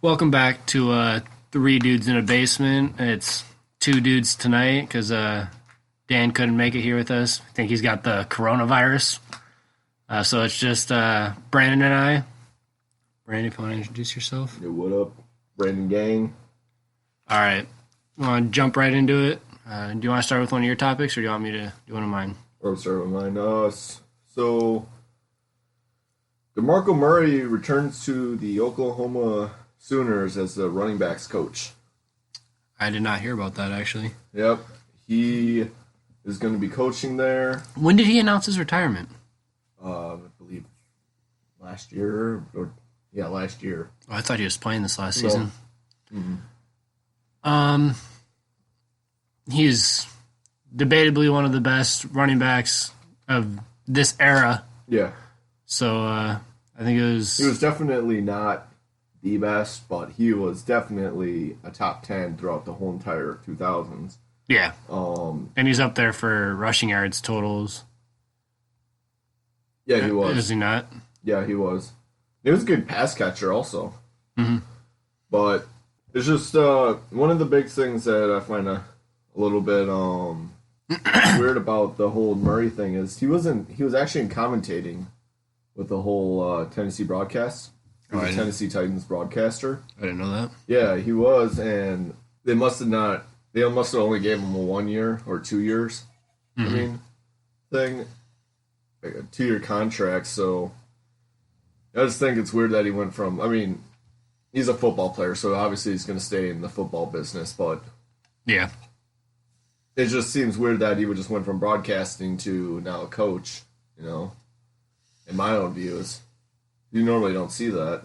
Welcome back to Three Dudes in a Basement. It's two dudes tonight because Dan couldn't make it here with us. I think he's got the coronavirus. So it's just Brandon and I. Brandon, if you want to introduce yourself. Yo, what up, Brandon gang? All right. You want to jump right into it? Do you want to start with one of your topics or do you want me to do one of mine? Or start with mine. So, DeMarco Murray returns to the Oklahoma Sooners as the running backs coach. I did not hear about that, actually. Yep. He is going to be coaching there. When did he announce his retirement? I believe last year. Last year. Oh, I thought he was playing this last season. Mm-hmm. He's debatably one of the best running backs of this era. Yeah. So I think it was... He was definitely not the best, but he was definitely a top 10 throughout the whole entire 2000s. Yeah. And he's up there for rushing yards totals. Yeah, he was. Is he not? Yeah, he was. He was a good pass catcher also. Mm-hmm. But it's just one of the big things that I find a little bit weird about the whole Murray thing is he was actually commentating with the whole Tennessee broadcast. He was a Tennessee Titans broadcaster. I didn't know that. Yeah, he was, and they must have only gave him a 1 year or 2 years. Mm-hmm. Thing, like a 2-year contract. So I just think it's weird that he went from. I mean, he's a football player, so obviously he's going to stay in the football business. But yeah, it just seems weird that he would just went from broadcasting to now a coach. You know, in my own views, you normally don't see that.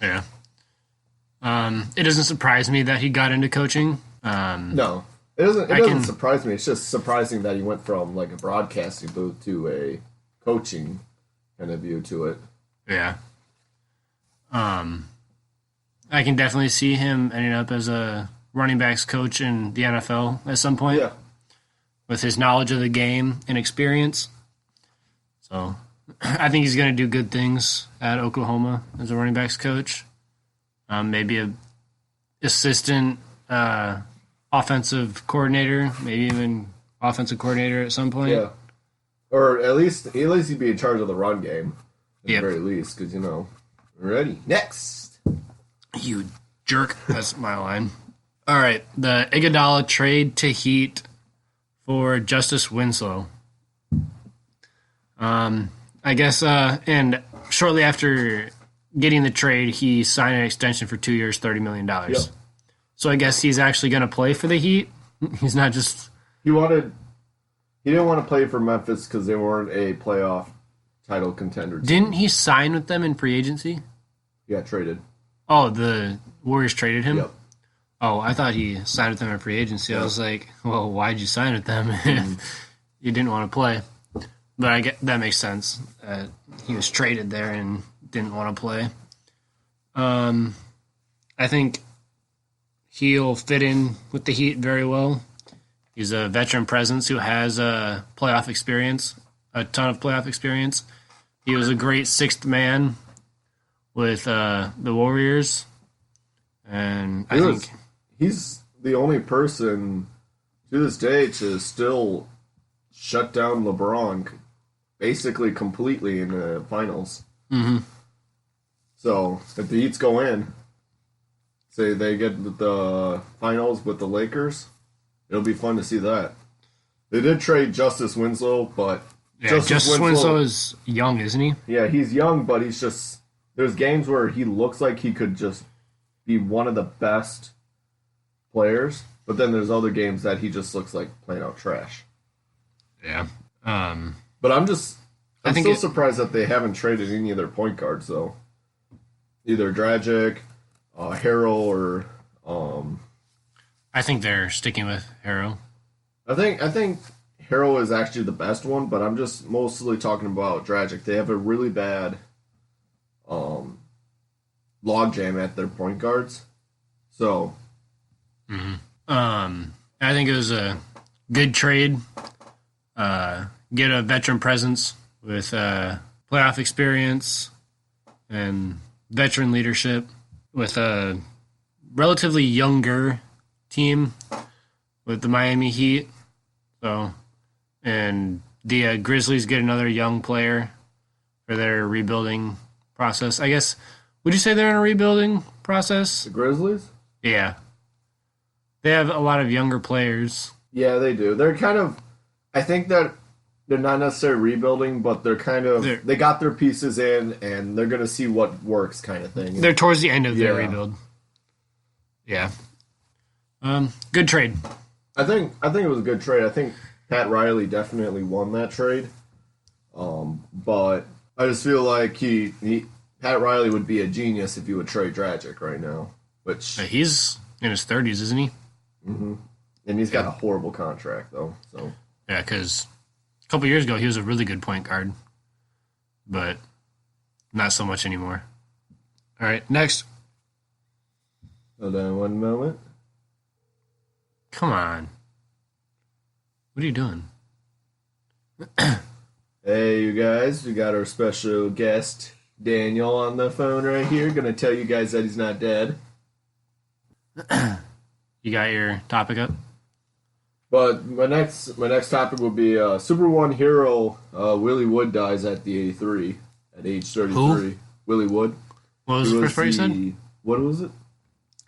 Yeah. It doesn't surprise me that he got into coaching. No, it doesn't surprise me. It's just surprising that he went from like a broadcasting booth to a coaching kind of view to it. Yeah. I can definitely see him ending up as a running backs coach in the NFL at some point. Yeah. With his knowledge of the game and experience. So I think he's going to do good things at Oklahoma as a running backs coach. Maybe a assistant offensive coordinator, maybe even offensive coordinator at some point. Yeah. Or at least he'd be in charge of the run game, at the very least, because, we're ready. Next. You jerk. That's my line. All right. The Iguodala trade to Heat for Justice Winslow. I guess, and shortly after getting the trade, he signed an extension for 2 years, $30 million. Yep. So I guess he's actually going to play for the Heat. He's not just... He didn't want to play for Memphis because they weren't a playoff title contender team. Didn't he sign with them in free agency? He got traded. Oh, the Warriors traded him? Yep. Oh, I thought he signed with them in free agency. Yep. I was like, well, why'd you sign with them if you didn't want to play? But I get that makes sense. He was traded there and didn't want to play. I think he'll fit in with the Heat very well. He's a veteran presence who has playoff experience, a ton of playoff experience. He was a great sixth man with the Warriors, and I think he's the only person to this day to still shut down LeBron basically completely in the finals. Mm-hmm. So if the Heats go in, say they get the finals with the Lakers, it'll be fun to see that. They did trade Justice Winslow, but Justice Winslow is young, isn't he? Yeah, he's young, but he's just... There's games where he looks like he could just be one of the best players, but then there's other games that he just looks like plain out trash. Yeah. But I'm still surprised that they haven't traded any of their point guards, though. Either Dragic, Harrell, or... I think they're sticking with Harrell. I think Harrell is actually the best one, but I'm just mostly talking about Dragic. They have a really bad logjam at their point guards. So, I think it was a good trade. Get a veteran presence with playoff experience and veteran leadership. with a relatively younger team with the Miami Heat. So, and the Grizzlies get another young player for their rebuilding process. I guess, would you say they're in a rebuilding process? The Grizzlies? Yeah. They have a lot of younger players. Yeah, they do. They're kind of, I think that they're not necessarily rebuilding, but they're kind of, they got their pieces in, and they're going to see what works kind of thing. They're towards the end of their rebuild. Yeah. Good trade. I think it was a good trade. I think Pat Riley definitely won that trade. But I just feel like Pat Riley would be a genius if he would trade Dragic right now. Which he's in his 30s, isn't he? Mm-hmm. And he's got a horrible contract though. So yeah, because a couple years ago he was a really good point guard, but not so much anymore. All right, next. Hold on one moment. Come on. What are you doing? Hey, you guys. We got our special guest, Daniel, on the phone right here. Gonna tell you guys that he's not dead. You got your topic up? But my next topic will be Super One hero Willie Wood dies at the 83 at age 33. Who? Willie Wood. What was the first part you said? What was it?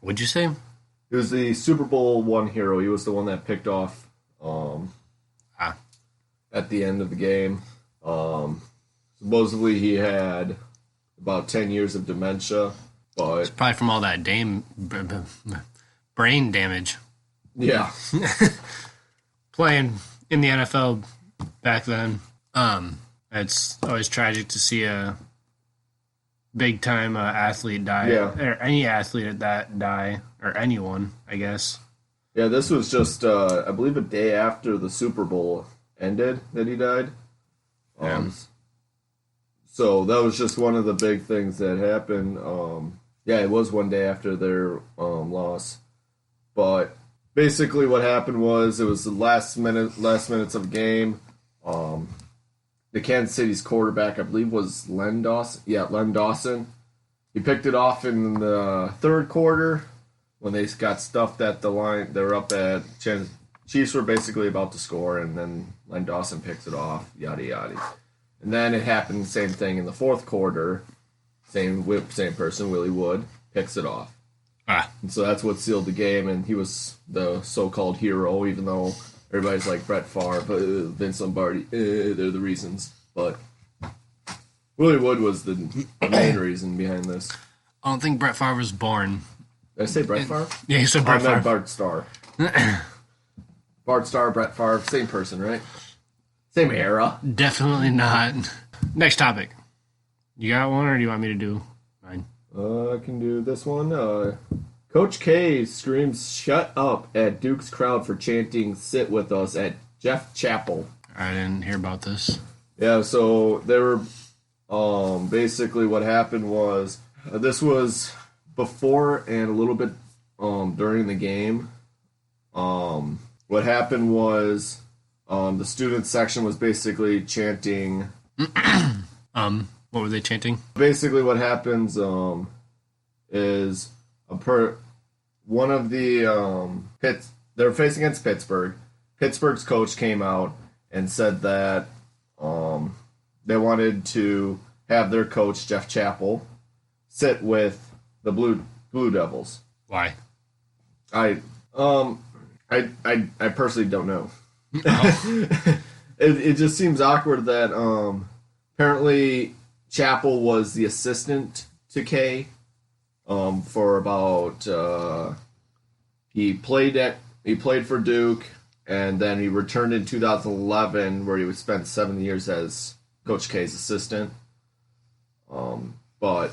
What'd you say? He was the Super Bowl one hero. He was the one that picked off at the end of the game. Supposedly he had about 10 years of dementia, but it's probably from all that brain damage. Yeah. Playing in the NFL back then. It's always tragic to see a big time athlete die. Yeah. Or any athlete at that die. Or anyone, I guess. Yeah, this was just, I believe, a day after the Super Bowl ended that he died. So that was just one of the big things that happened. Yeah, it was one day after their loss. But basically what happened was it was the last minutes of the game. The Kansas City's quarterback, I believe, was Len Dawson. Yeah, Len Dawson. He picked it off in the third quarter when they got stuffed at the line. They were up at Chiefs were basically about to score, and then Len Dawson picks it off, yada yada. And then it happened, same thing in the fourth quarter. Same person, Willie Wood, picks it off. And so that's what sealed the game, and he was the so-called hero, even though everybody's like Brett Favre, Vince Lombardi, they're the reasons. But Willie Wood was the main reason behind this. I don't think Brett Favre was born. Did I say Brett Favre? Yeah, you said Brett Favre. Bart Starr. Bart Starr, Brett Favre, same person, right? Same era. Definitely not. Next topic. You got one, or do you want me to do mine? I can do this one. Coach K screams "Shut up" at Duke's crowd for chanting "Sit with us" at Jeff Chappell. I didn't hear about this. Yeah, so they were basically what happened was this was before and a little bit during the game. What happened was the student section was basically chanting. What were they chanting? Basically, what happens is one of the they're facing against Pittsburgh. Pittsburgh's coach came out and said that they wanted to have their coach Jeff Chappell sit with the Blue Devils. Why? I personally don't know. Oh. It just seems awkward that apparently Chappell was the assistant to K for about he played for Duke, and then he returned in 2011 where he would spend 7 years as Coach K's assistant. But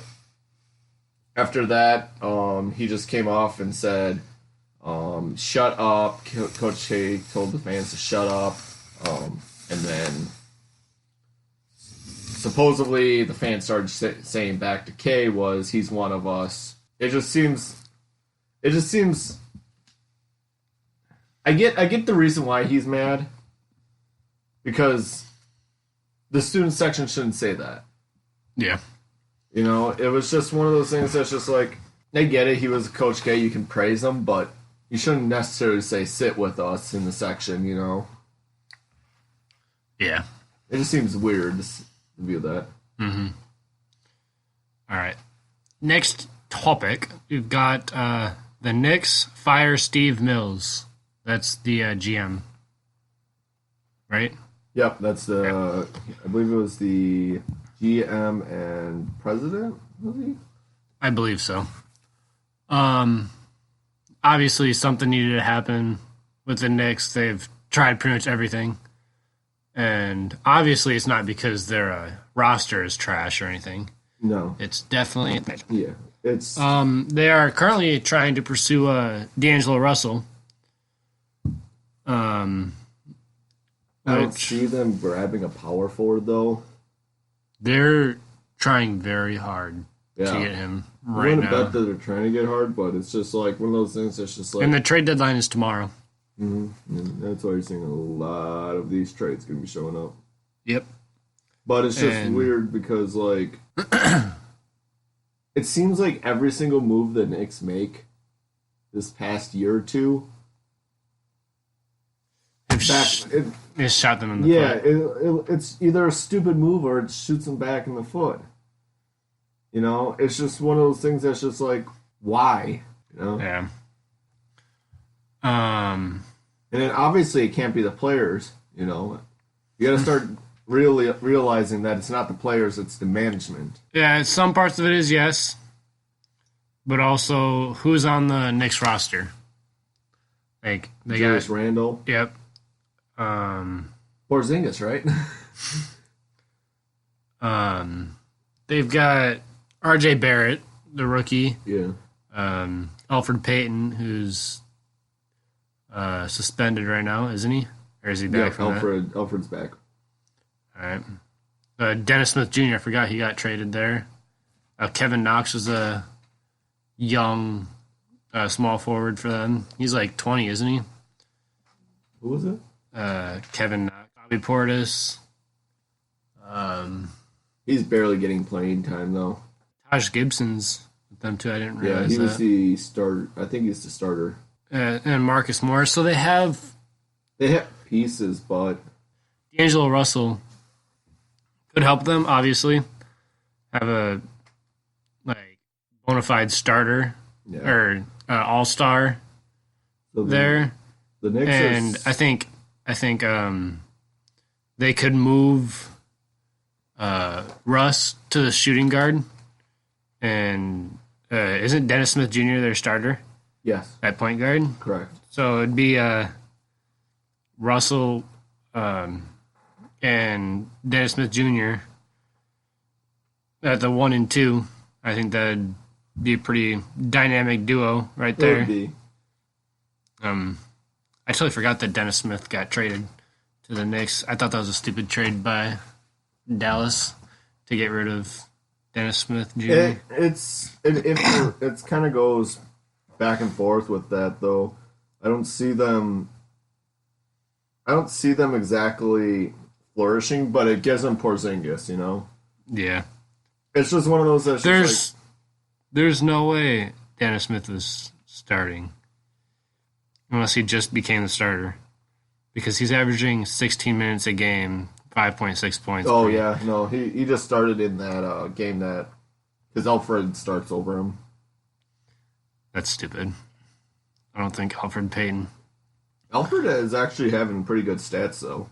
after that, he just came off and said, "Shut up." Coach K told the fans to shut up, and then supposedly the fans started saying back to K was, "He's one of us." It just seems. I get the reason why he's mad, because the student section shouldn't say that. Yeah. You know, it was just one of those things that's just like, I get it. He was Coach K. You can praise him, but you shouldn't necessarily say sit with us in the section. Yeah. It just seems weird to view that. Mm-hmm. All right. Next topic, we've got the Knicks fire Steve Mills. That's the GM, right? Yep, that's the. I believe it was the GM and president. Was he? I believe so. Obviously, something needed to happen with the Knicks. They've tried pretty much everything. And obviously, it's not because their roster is trash or anything. No. It's definitely... Yeah. It's. They are currently trying to pursue D'Angelo Russell. I don't see them grabbing a power forward, though. They're trying very hard to get him right now. I wouldn't bet that they're trying to get hard, but it's just like one of those things that's just like... And the trade deadline is tomorrow. Mm-hmm. And that's why you're seeing a lot of these trades going to be showing up. Yep. But it's just weird because, like... it seems like every single move the Knicks make this past year or two... It shot them in the foot. It's either a stupid move or it shoots them back in the foot. It's just one of those things that's just like, why? Yeah. And then obviously it can't be the players. You got to start really realizing that it's not the players, it's the management. Yeah, some parts of it is yes, but also who's on the Knicks roster? Like they Julius got Randle. Yep. Porzingis, right? They've got R.J. Barrett, the rookie. Yeah. Alfred Payton, who's suspended right now, isn't he? Or is he back from that? Alfred's back. All right. Dennis Smith Jr., I forgot he got traded there. Kevin Knox was a young small forward for them. He's like 20, isn't he? Who was it? Kevin Knox. Bobby Portis. He's barely getting playing time, though. Taj Gibson's with them, too. I didn't realize that. Yeah, he was the starter. I think he's the starter. And Marcus Morris. So they have pieces, but... D'Angelo Russell could help them, obviously. Have a bona fide starter or all-star there. The Knicks and I think they could move Russ to the shooting guard. And isn't Dennis Smith Jr. their starter? Yes. At point guard? Correct. So it'd be Russell and Dennis Smith Jr. at the 1 and 2. I think that'd be a pretty dynamic duo right there. It would be. I totally forgot that Dennis Smith got traded to the Knicks. I thought that was a stupid trade by Dallas to get rid of Dennis Smith Jr. It kind of goes back and forth with that, though. I don't see them exactly flourishing, but it gives them Porzingis, Yeah. It's just one of those that's there's no way Dennis Smith is starting unless he just became the starter, because he's averaging 16 minutes a game, 5.6 points. Oh yeah, no, he just started in that game that because Alfred starts over him. That's stupid. I don't think Alfred Payton. Alfred is actually having pretty good stats though.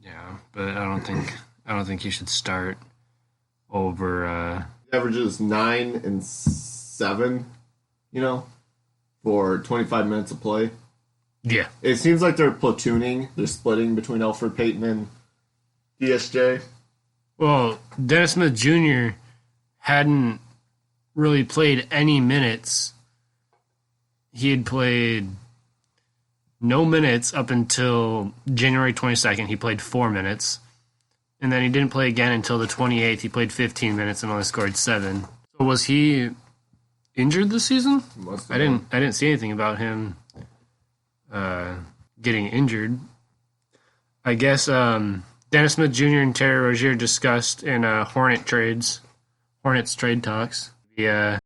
Yeah, but I don't think he should start over. He averages 9 and 7, for 25 minutes of play. Yeah, it seems like they're platooning. They're splitting between Alfred Payton and DSJ. Well, Dennis Smith Jr. hadn't really played any minutes. He had played no minutes up until January 22nd. He played 4 minutes. And then he didn't play again until the 28th. He played 15 minutes and only scored 7. So was he injured this season? I didn't see anything about him getting injured. I guess Dennis Smith Jr. and Terry Rozier discussed in Hornets trade talks. The